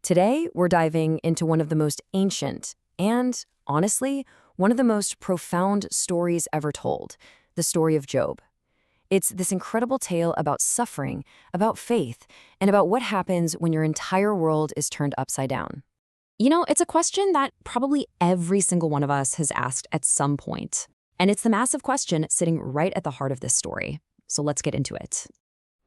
Today, we're diving into one of the most ancient and, honestly, one of the most profound stories ever told, the story of Job. It's this incredible tale about suffering, about faith, and about what happens when your entire world is turned upside down. It's a question that probably every single one of us has asked at some point. And it's the massive question sitting right at the heart of this story. So let's get into it.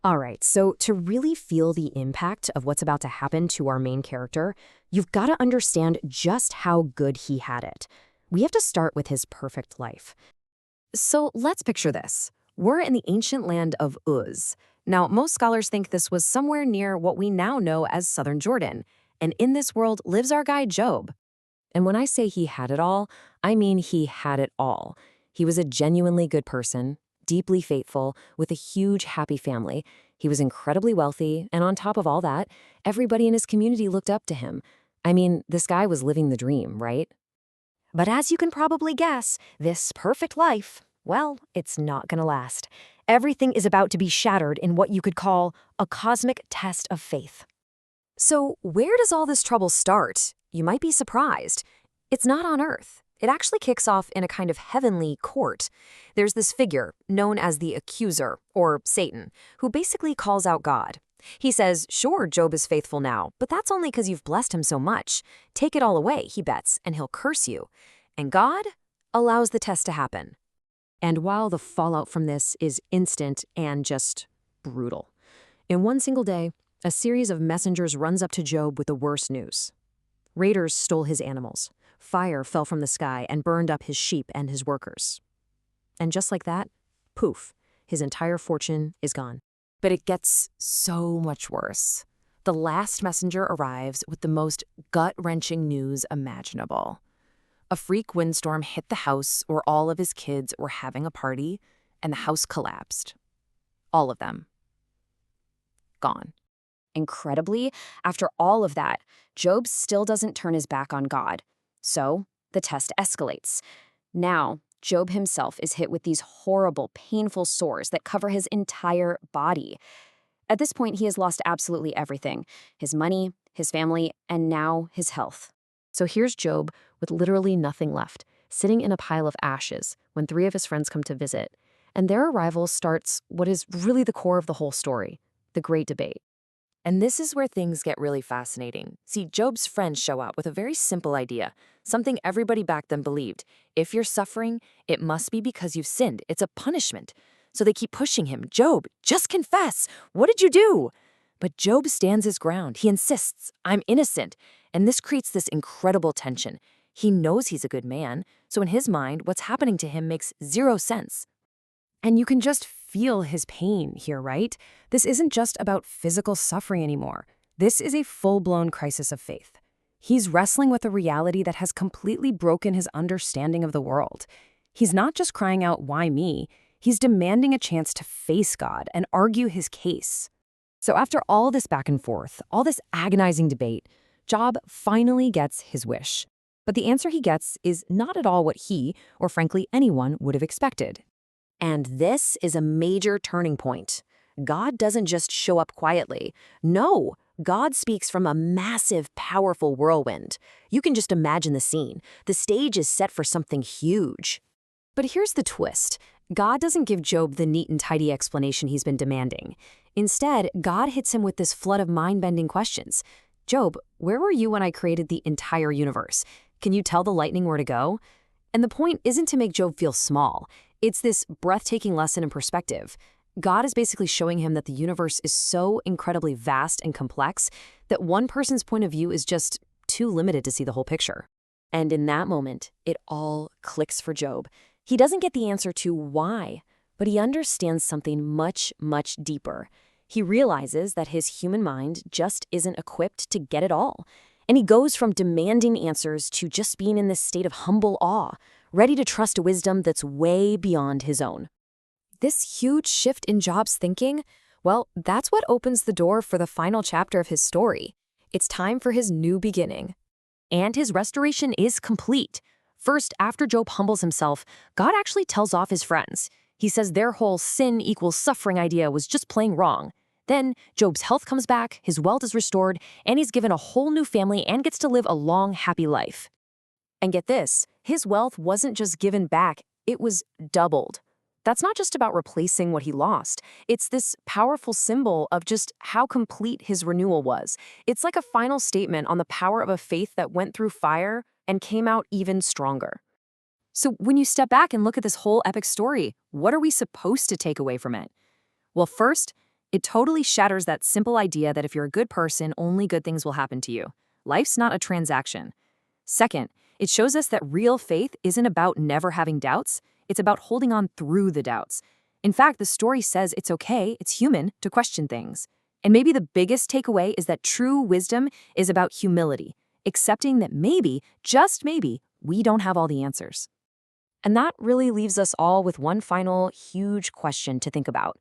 All right, so to really feel the impact of what's about to happen to our main character, you've got to understand just how good he had it. We have to start with his perfect life. So let's picture this. We're in the ancient land of Uz. Now, most scholars think this was somewhere near what we now know as southern Jordan. And in this world lives our guy Job. And when I say he had it all, I mean he had it all. He was a genuinely good person, deeply faithful, with a huge, happy family. He was incredibly wealthy, and on top of all that, everybody in his community looked up to him. I mean, this guy was living the dream, right? But as you can probably guess, this perfect life, well, it's not gonna last. Everything is about to be shattered in what you could call a cosmic test of faith. So where does all this trouble start? You might be surprised. It's not on Earth. It actually kicks off in a kind of heavenly court. There's this figure, known as the accuser, or Satan, who basically calls out God. He says, sure, Job is faithful now, but that's only because you've blessed him so much. Take it all away, he bets, and he'll curse you. And God allows the test to happen. And while the fallout from this is instant and just brutal, in one single day, a series of messengers runs up to Job with the worst news. Raiders stole his animals. Fire fell from the sky and burned up his sheep and his workers. And just like that, poof, his entire fortune is gone. But it gets so much worse. The last messenger arrives with the most gut-wrenching news imaginable. A freak windstorm hit the house where all of his kids were having a party, and the house collapsed. All of them. Gone. Incredibly, after all of that, Job still doesn't turn his back on God. So the test escalates. Now, Job himself is hit with these horrible, painful sores that cover his entire body. At this point, he has lost absolutely everything: his money, his family, and now his health. So here's Job with literally nothing left, sitting in a pile of ashes when 3 of his friends come to visit. And their arrival starts what is really the core of the whole story, the great debate. And this is where things get really fascinating. See, Job's friends show up with a very simple idea, something everybody back then believed. If you're suffering, it must be because you've sinned. It's a punishment. So they keep pushing him. Job, just confess. What did you do? But Job stands his ground. He insists, I'm innocent. And this creates this incredible tension. He knows he's a good man, so in his mind, what's happening to him makes zero sense. And you can just feel his pain here, right? This isn't just about physical suffering anymore. This is a full-blown crisis of faith. He's wrestling with a reality that has completely broken his understanding of the world. He's not just crying out, why me? He's demanding a chance to face God and argue his case. So after all this back and forth, all this agonizing debate, Job finally gets his wish. But the answer he gets is not at all what he, or frankly anyone, would have expected. And this is a major turning point. God doesn't just show up quietly. No, God speaks from a massive, powerful whirlwind. You can just imagine the scene. The stage is set for something huge. But here's the twist. God doesn't give Job the neat and tidy explanation he's been demanding. Instead, God hits him with this flood of mind-bending questions. Job, where were you when I created the entire universe? Can you tell the lightning where to go? And the point isn't to make Job feel small. It's this breathtaking lesson in perspective. God is basically showing him that the universe is so incredibly vast and complex that one person's point of view is just too limited to see the whole picture. And in that moment, it all clicks for Job. He doesn't get the answer to why, but he understands something much, much deeper. He realizes that his human mind just isn't equipped to get it all. And he goes from demanding answers to just being in this state of humble awe, ready to trust a wisdom that's way beyond his own. This huge shift in Job's thinking, well, that's what opens the door for the final chapter of his story. It's time for his new beginning. And his restoration is complete. First, after Job humbles himself, God actually tells off his friends. He says their whole sin equals suffering idea was just plain wrong. Then Job's health comes back, his wealth is restored, and he's given a whole new family and gets to live a long, happy life. And get this, his wealth wasn't just given back, it was doubled. That's not just about replacing what he lost. It's this powerful symbol of just how complete his renewal was. It's like a final statement on the power of a faith that went through fire and came out even stronger. So when you step back and look at this whole epic story, what are we supposed to take away from it? Well, first, it totally shatters that simple idea that if you're a good person, only good things will happen to you. Life's not a transaction. Second, it shows us that real faith isn't about never having doubts. It's about holding on through the doubts. In fact, the story says it's okay, it's human, to question things. And maybe the biggest takeaway is that true wisdom is about humility, accepting that maybe, just maybe, we don't have all the answers. And that really leaves us all with one final huge question to think about.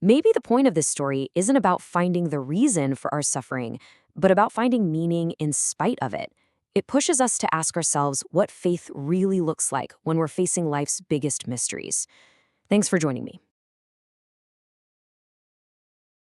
Maybe the point of this story isn't about finding the reason for our suffering, but about finding meaning in spite of it. It pushes us to ask ourselves what faith really looks like when we're facing life's biggest mysteries. Thanks for joining me.